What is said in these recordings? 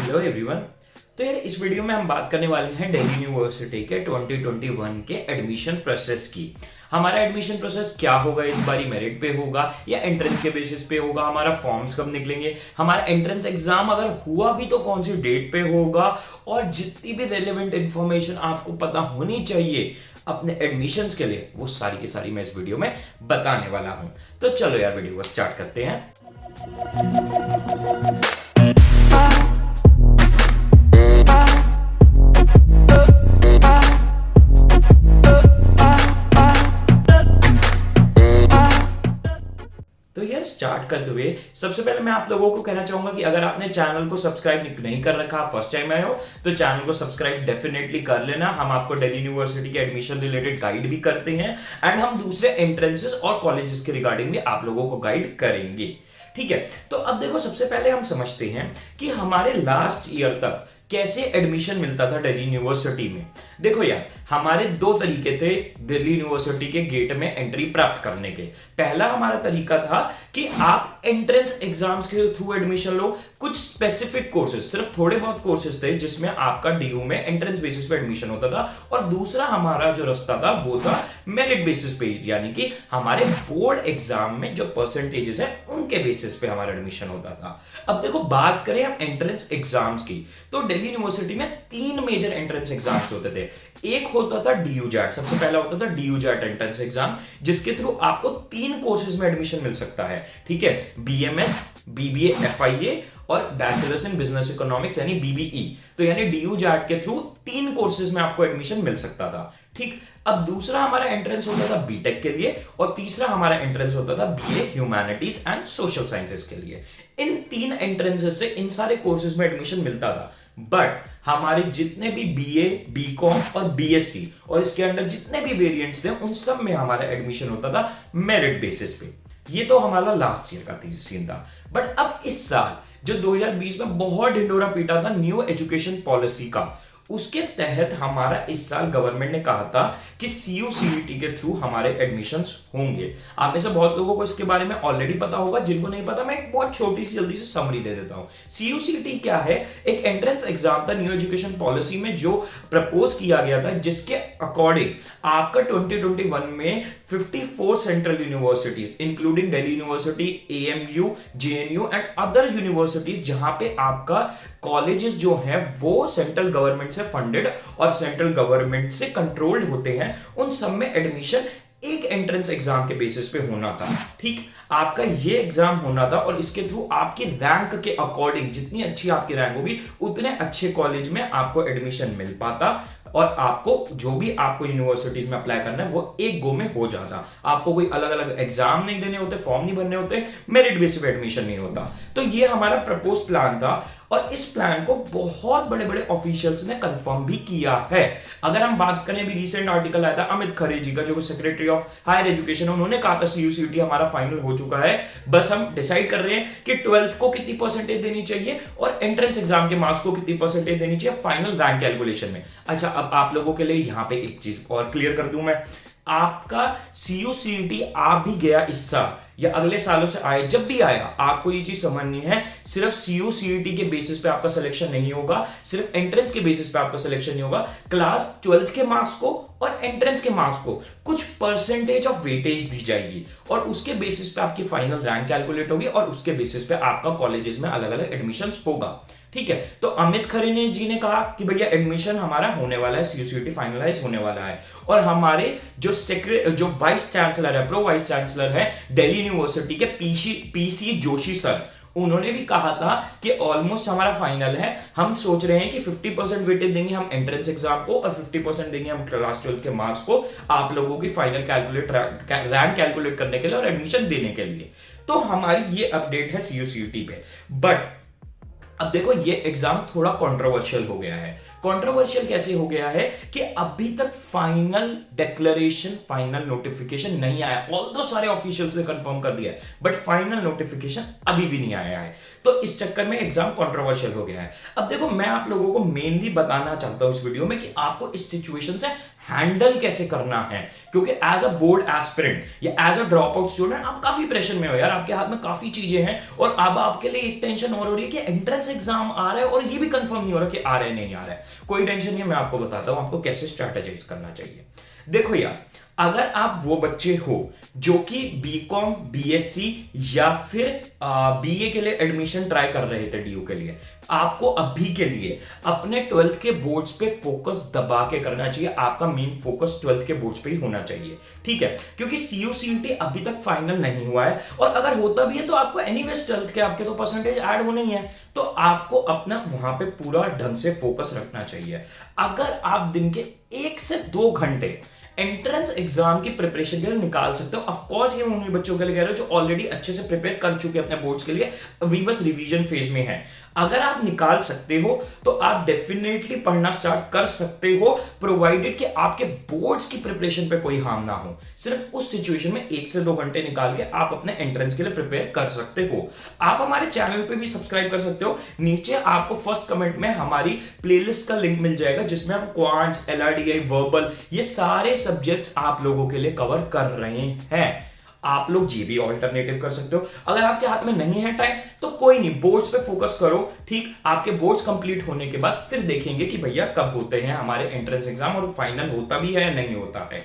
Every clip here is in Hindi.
Hello everyone. तो यार इस वीडियो में हम बात करने वाले हैं दिल्ली यूनिवर्सिटी के 2021 के एडमिशन प्रोसेस की। हमारा एडमिशन प्रोसेस क्या होगा इस बारी, मेरिट पे होगा या एंट्रेंस के बेसिस पे होगा, हमारा फॉर्म्स कब निकलेंगे, हमारा एंट्रेंस एग्जाम अगर हुआ भी तो कौन सी डेट पे होगा, और जितनी भी रेलेवेंट इंफॉर्मेशन आपको पता होनी चाहिए अपने एडमिशंस के लिए वो सारी की सारी मैं इस वीडियो में बताने वाला हूं। तो चलो यार वीडियो को स्टार्ट करते हैं। तो यार स्टार्ट करते हुए सबसे पहले मैं आप लोगों को कहना चाहूंगा कि अगर आपने चैनल को सब्सक्राइब नहीं कर रखा, फर्स्ट टाइम आए हो तो चैनल को सब्सक्राइब डेफिनेटली कर लेना। हम आपको दिल्ली यूनिवर्सिटी के एडमिशन रिलेटेड गाइड भी करते हैं एंड हम दूसरे एंट्रेंसेस और कॉलेजेस के रिगार्डिंग भी आप लोगों को गाइड करेंगे। ठीक है, तो अब देखो सबसे पहले हम समझते हैं कि हमारे लास्ट ईयर तक कैसे एडमिशन मिलता था दिल्ली यूनिवर्सिटी में। देखो यार, हमारे दो तरीके थे दिल्ली यूनिवर्सिटी के गेट में एंट्री प्राप्त करने के। पहला हमारा तरीका था कि आप एंट्रेंस एग्जाम्स के थ्रू एडमिशन लो। कुछ स्पेसिफिक कोर्सेज, सिर्फ थोड़े बहुत कोर्सेज थे जिसमें आपका डीयू में एंट्रेंस बेसिस पे एडमिशन होता था, और दूसरा हमारा जो रास्ता था वो था मेरिट बेसिस पे, यानी कि हमारे बोर्ड एग्जाम में जो परसेंटेजेस है उनके बेसिस पे हमारा एडमिशन होता था। अब देखो बात करें हम एंट्रेंस एग्जाम्स की, तो दिल्ली यूनिवर्सिटी में तीन मेजर एंट्रेंस एग्जाम्स होते थे। एक होता था डीयू जैट, सबसे पहला होता था डीयू जैट एंट्रेंस एग्जाम, जिसके थ्रू आपको तीन कोर्सेज में एडमिशन मिल सकता है। ठीक है, बीएमएस, बीबीए, एफआईए और बैचलर्स इन बिजनेस इकोनॉमिक्स यानी बीबीई। तो यानी डीयू जैट के थ्रू तीन कोर्सेज में आपको एडमिशन मिल सकता था। ठीक, अब दूसरा हमारा एंट्रेंस होता था बीटेक के लिए, और तीसरा हमारा एंट्रेंस होता था BA humanities and social sciences के लिए। इन तीन एंट्रेंसेस से इन सारे कोर्सेज में एडमिशन मिलता था। बट हमारे जितने भी बीए, बीकॉम और बीएससी और इसके अंदर जितने भी वेरिएंट्स थे उन सब में हमारा एडमिशन होता था मेरिट बेसिस पे। ये तो हमारा लास्ट ईयर का सीन था। बट अब इस साल जो 2020 में बहुत ढिंडोरा पीटा था न्यू एजुकेशन पॉलिसी का, उसके तहत हमारा इस साल गवर्नमेंट ने कहा था कि सीयूसीईटी के थ्रू हमारे एडमिशंस होंगे। आप में से बहुत लोगों को इसके बारे में ऑलरेडी पता होगा, जिनको नहीं पता मैं एक बहुत छोटी सी जल्दी से समरी दे देता हूं। सीयूसीईटी क्या है? एक एंट्रेंस एग्जाम था न्यू एजुकेशन पॉलिसी में जो प्रपोज किया गया था, जिसके अकॉर्डिंग आपका 2021 में 54 central universities including Delhi university, AMU, JNU and other universities, जहां पे आपका कॉलेजेस जो हैं वो सेंट्रल गवर्नमेंट से फंडेड और सेंट्रल गवर्नमेंट से कंट्रोल्ड होते हैं, उन सब में एडमिशन एक एंट्रेंस एग्जाम के बेसिस पे होना था। ठीक, आपका ये एग्जाम होना था और इसके थ्रू आपकी रैंक के अकॉर्डिंग, जितनी अच्छी आपकी रैंक होगी उतने अच्छे कॉलेज में आपको एडमिशन मिल पाता, और आपको जो भी आपको यूनिवर्सिटीज में अप्लाई करना है वो एक गो में हो जाता। आपको कोई अलग अलग एग्जाम नहीं देने होते, फॉर्म नहीं भरने होते, मेरिट बेसिस पे एडमिशन नहीं होता। तो ये हमारा प्रपोज प्लान था, और इस प्लान को बहुत बड़े बड़े ऑफिशियल्स ने कंफर्म भी किया है। अगर हम बात करें, अभी रिसेंट आर्टिकल आया था अमित खरे जी का, जो सेक्रेटरी ऑफ हायर एजुकेशन, उन्होंने कहा था सीयूसीईटी हमारा फाइनल हो चुका है, बस हम डिसाइड कर रहे हैं कि 12th को कितनी परसेंटेज देनी चाहिए और एंट्रेंस एग्जाम के मार्क्स को कितनी परसेंटेज देनी चाहिए फाइनल रैंक कैलकुलेशन में। अच्छा, अब आप लोगों के लिए यहां पे एक चीज और क्लियर कर दूं मैं, आपका सीयूसीईटी आ भी गया इस साल या अगले सालों से आए, जब भी आया आपको ये चीज समझनी है, सिर्फ सीयूसीईटी के बेसिस पे आपका सिलेक्शन नहीं होगा, सिर्फ एंट्रेंस के बेसिस पे आपका सिलेक्शन नहीं होगा। क्लास 12th के मार्क्स को और एंट्रेंस के मार्क्स को कुछ परसेंटेज ऑफ वेटेज दी जाएगी, और उसके बेसिस पे आपकी फाइनल रैंक कैलकुलेट होगी, और उसके बेसिस पे आपका कॉलेजेस में अलग अलग एडमिशन होगा। ठीक है, तो अमित खरे जी ने कहा कि भैया एडमिशन हमारा होने वाला है, सीयूसीईटी फाइनलाइज होने वाला है, और हमारे जो वाइस चांसलर है, प्रो वाइस चांसलर है दिल्ली यूनिवर्सिटी के पीसी जोशी सर, उन्होंने भी कहा था कि ऑलमोस्ट हमारा फाइनल है। हम सोच रहे हैं कि 50% वेटेज देंगे हम एंट्रेंस एग्जाम को, और 50% देंगे हम क्लास 12 के मार्क्स को आप लोगों की फाइनल रैंक कैलकुलेट करने के लिए और एडमिशन देने के लिए। तो हमारी ये अपडेट है सीयूसीईटी पे। बट अब देखो, ये एग्जाम थोड़ा कंट्रोवर्शियल हो गया है। कंट्रोवर्शियल कैसे हो गया है कि अभी तक फाइनल डिक्लेरेशन, फाइनल नोटिफिकेशन नहीं आया। ऑल्दो सारे ऑफिशियल्स ने कंफर्म कर दिया है, बट फाइनल नोटिफिकेशन अभी भी नहीं आया है। तो इस चक्कर में एग्जाम कंट्रोवर्शियल हो गया है। अब देखो, मैं आप लोगों को मेनली बताना चाहता हूं इस वीडियो में कि आपको इस सिचुएशन से हैंडल कैसे करना है, क्योंकि एज अ बोर्ड एस्पिरेंट या as a drop out student आप काफी प्रेशर में हो यार, आपके हाथ में काफी चीजें हैं और अब आपके लिए एक टेंशन और हो रही है कि एंट्रेंस एग्जाम आ रहा है और ये भी कंफर्म नहीं हो रहा कि आ रहा है नहीं आ रहा है। कोई टेंशन नहीं है, मैं आपको बताता हूं आपको कैसे स्ट्रैटेजाइज करना चाहिए। देखो यार, अगर आप वो बच्चे हो जो कि बीकॉम, बीएससी या फिर बीए के लिए एडमिशन ट्राई कर रहे थे डीयू के लिए, आपको अभी के लिए अपने 12th के बोर्ड्स पे फोकस दबा के करना चाहिए। आपका मेन फोकस 12th के बोर्ड्स पे ही होना चाहिए, ठीक है, क्योंकि सीयूसीईटी अभी तक फाइनल नहीं हुआ है और अगर होता भी है तो आपको एनीवेज 12th के आपके तो परसेंटेज ऐड होने ही है, तो आपको अपना वहां पे पूरा ढंग से फोकस रखना चाहिए। अगर आप दिन के 1 से 2 घंटे एंट्रेंस एग्जाम की प्रिपरेशन के लिए निकाल सकते हो, ऑफ कोर्स ये उन्हीं बच्चों के लिए कह रहे हो जो ऑलरेडी अच्छे से प्रिपेयर कर चुके हैं अपने बोर्ड्स के लिए, अभी बस रिवीजन फेज में है। अगर आप निकाल सकते हो तो आप डेफिनेटली पढ़ना स्टार्ट कर सकते हो, प्रोवाइडेड कि आपके बोर्ड्स की प्रिपरेशन पे कोई हार्म ना हो। सिर्फ उस सिचुएशन में 1 से 2 घंटे निकाल के आप अपने एंट्रेंस के लिए प्रिपेयर कर सकते हो। आप हमारे चैनल पे भी सब्सक्राइब कर सकते हो, नीचे आपको फर्स्ट कमेंट में हमारी प्लेलिस्ट का लिंक मिल जाएगा जिसमें हम क्वांट्स, एलआरडीआई, वर्बल, ये सारे सब्जेक्ट्स आप लोगों के लिए कवर कर रहे हैं। आप लोग जी भी ऑल्टरनेटिव कर सकते हो। अगर आपके हाथ में नहीं है टाइम तो कोई नहीं, बोर्ड्स पे फोकस करो, ठीक। आपके बोर्ड्स कंप्लीट होने के बाद फिर देखेंगे कि भैया कब होते हैं हमारे एंट्रेंस एग्जाम और फाइनल होता भी है या नहीं होता है।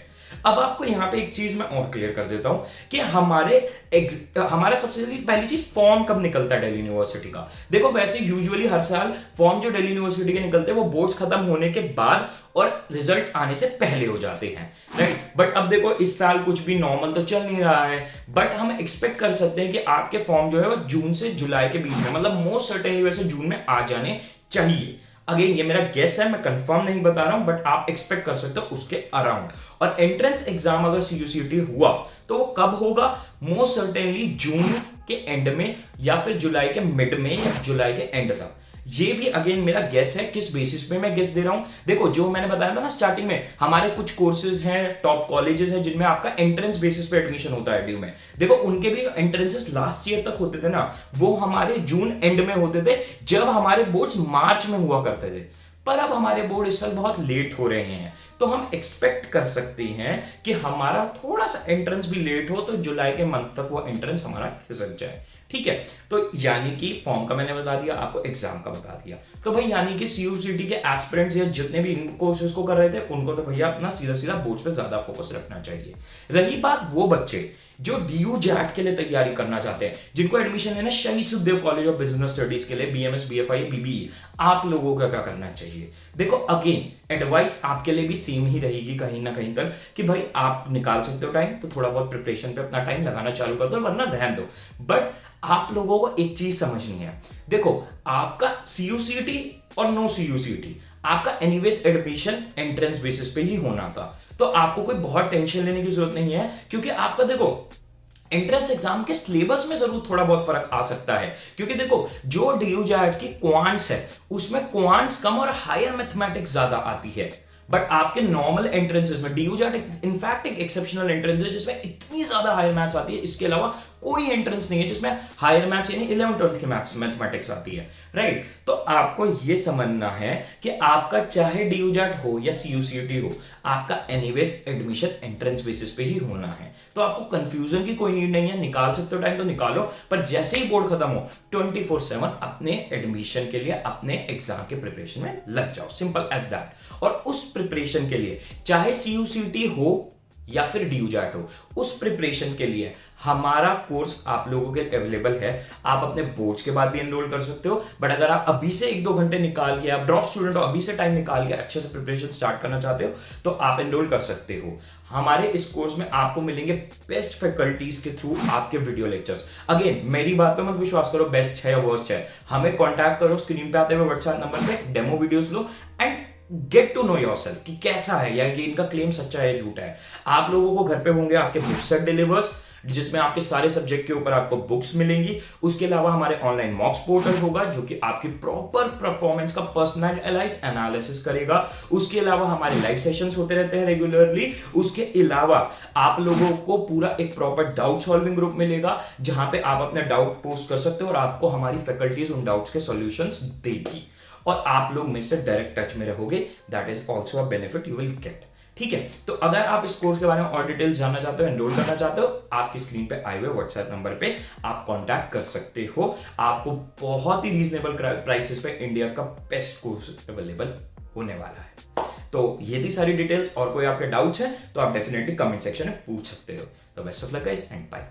अब आपको यहां पे एक चीज मैं और क्लियर कर देता हूं कि हमारा सबसे पहली चीज फॉर्म कब निकलता है दिल्ली यूनिवर्सिटी का। देखो वैसे यूजुअली हर साल फॉर्म जो दिल्ली यूनिवर्सिटी के निकलते हैं वो बोर्ड्स खत्म होने के बाद और रिजल्ट आने से पहले हो जाते हैं, राइट। बट अब देखो इस साल कुछ भी नॉर्मल तो चल नहीं रहा है, बट हम एक्सपेक्ट कर सकते हैं कि आपके फॉर्म जो है वो जून से जुलाई के बीच में, मतलब मोस्ट सर्टेनली वैसे जून में आ जाने चाहिए। अगेन ये मेरा गेस है, मैं कंफर्म नहीं बता रहा हूं, बट आप एक्सपेक्ट कर सकते हो उसके अराउंड। और एंट्रेंस एग्जाम अगर सीयूसीटी हुआ तो वो कब होगा, मोस्ट सर्टेनली जून के एंड में या फिर जुलाई के मिड में या जुलाई के एंड तक। ये भी अगेन मेरा गेस है। किस बेसिस पे मैं गेस दे रहा हूं, देखो जो मैंने बताया था ना स्टार्टिंग में, हमारे कुछ कोर्सेज हैं, टॉप कॉलेजेस हैं जिनमें आपका एंट्रेंस बेसिस पे एडमिशन होता है ड्यू में। देखो उनके भी एंट्रेंसेस लास्ट ईयर तक होते थे ना, वो हमारे जून एंड में होते थे जब हमारे बोर्ड्स मार्च में हुआ करते थे। पर अब हमारे बोर्ड इस साल बहुत लेट हो रहे हैं, तो हम एक्सपेक्ट कर सकते हैं कि हमारा थोड़ा सा एंट्रेंस भी लेट हो तो जुलाई के मंथ तक वो एंट्रेंस हमारा खिसक जाए, ठीक है। तो यानी कि फॉर्म का मैंने बता दिया, आपको एग्जाम का बता दिया। तो भाई यानी कि सीयूसीटी के एस्पिरेंट्स या जितने भी इन कोर्सेज को कर रहे थे उनको तो भैया अपना सीधा सीधा बोर्ड्स पे ज्यादा फोकस रखना चाहिए। रही बात वो बच्चे जो डीयू जैट के लिए तैयारी करना चाहते हैं, जिनको एडमिशन लेना शहीद Sukhdev college of business studies के लिए, बीएमएस, बीएफआई, बीबीए, आप लोगों का क्या करना चाहिए। देखो अगेन एडवाइस आपके लिए भी सेम ही रहेगी कहीं ना कहीं तक कि भाई आप निकाल सकते हो टाइम तो थोड़ा बहुत प्रिपरेशन पे अपना टाइम लगाना चालू कर दो, वरना रहने दो। बट आप लोगों को एक चीज समझनी है, देखो आपका सीयूसीटी और नो सीयूसीटी आपका एनीवेज एडमिशन एंट्रेंस बेसिस पे ही होना था, तो आपको कोई बहुत टेंशन लेने की जरूरत नहीं है, क्योंकि आपका देखो एंट्रेंस एग्जाम के सिलेबस में जरूर थोड़ा बहुत फर्क आ सकता है। क्योंकि देखो जो डीयू जैट की क्वांट्स है उसमें क्वांट्स कम और हायर मैथमेटिक्स ज्यादा आती है, बट आपके नॉर्मल एंट्रेंसेस में डीयू जैट इनफैक्ट एक एक्सेप्शनल एंट्रेंस है जिसमें इतनी ज्यादा हायर मैथ्स आती है। इसके अलावा कोई एंट्रेंस नहीं है जिसमें हायर मैथ्स यानी 11th 12th की मैथमेटिक्स आती है, राइट। तो आपको यह समझना है कि आपका चाहे डीयू जैट हो या सीयूसीटी हो, आपका एनीवेज एडमिशन एंट्रेंस बेसिस पे ही होना है। तो आपको कंफ्यूजन की कोई नीड नहीं है, निकाल सकते हो टाइम तो निकालो, पर जैसे ही बोर्ड खत्म हो 24/7 अपने एडमिशन के लिए अपने एग्जाम के प्रिपरेशन में लग जाओ, सिंपल एज दैट। और उस प्रिपरेशन के लिए चाहे सीयूसीटी हो या फिर डीयू जैट हो, उस प्रिपरेशन के लिए हमारा कोर्स आप लोगों के अवेलेबल है। आप अपने बोर्ड्स के बाद भी एनरोल कर सकते हो, बट अगर आप अभी से 1-2 घंटे निकाल के, आप ड्रॉप स्टूडेंट हो, अभी से टाइम निकाल के अच्छे से प्रिपरेशन स्टार्ट करना चाहते हो तो आप एनरोल कर सकते हो। हमारे इस कोर्स में आपको मिलेंगे बेस्ट फैकल्टीज के थ्रू आपके वीडियो लेक्चर्स। अगेन मेरी बात पे मत विश्वास करो बेस्ट है या वर्स्ट है, हमें कॉन्टैक्ट करो स्क्रीन पे आते हुए व्हाट्सएप नंबर पे, डेमो वीडियोस लो and get to know yourself कि कैसा है या कि इनका क्लेम सच्चा है झूठा है। आप लोगों को घर पे होंगे आपके बुक सेट डिलीवर्स, जिसमें आपके सारे सब्जेक्ट के ऊपर आपको बुक्स मिलेंगी। उसके अलावा हमारे ऑनलाइन मॉक्स पोर्टल होगा जो कि आपकी प्रॉपर परफॉर्मेंस का पर्सनलाइज एनालिसिस करेगा। उसके अलावा हमारे लाइव सेशंस होते रहते हैं रेगुलरली। उसके अलावा आप लोगों को पूरा एक प्रॉपर डाउट सॉल्विंग ग्रुप मिलेगा जहां पे आप अपने डाउट पोस्ट कर सकते हो और आपको हमारी फैकल्टीज उन डाउट्स के सॉल्यूशंस देगी और आप लोग मेरे से डायरेक्ट टच में रहोगे। That is also a benefit you will get. ठीक है, तो अगर आप इस कोर्स के बारे में और डिटेल्स जानना चाहते हो, एनरोल करना चाहते हो, आपकी स्क्रीन पे आए हुए व्हाट्सएप नंबर पे आप कांटेक्ट कर सकते हो। आपको बहुत ही रीजनेबल प्राइसेस पे इंडिया का बेस्ट कोर्स अवेलेबल होने वाला है। तो ये थी सारी डिटेल्स, और कोई आपके डाउट्स हैं तो आप डेफिनेटली कमेंट सेक्शन में पूछ सकते हो। तो best of luck guys and bye.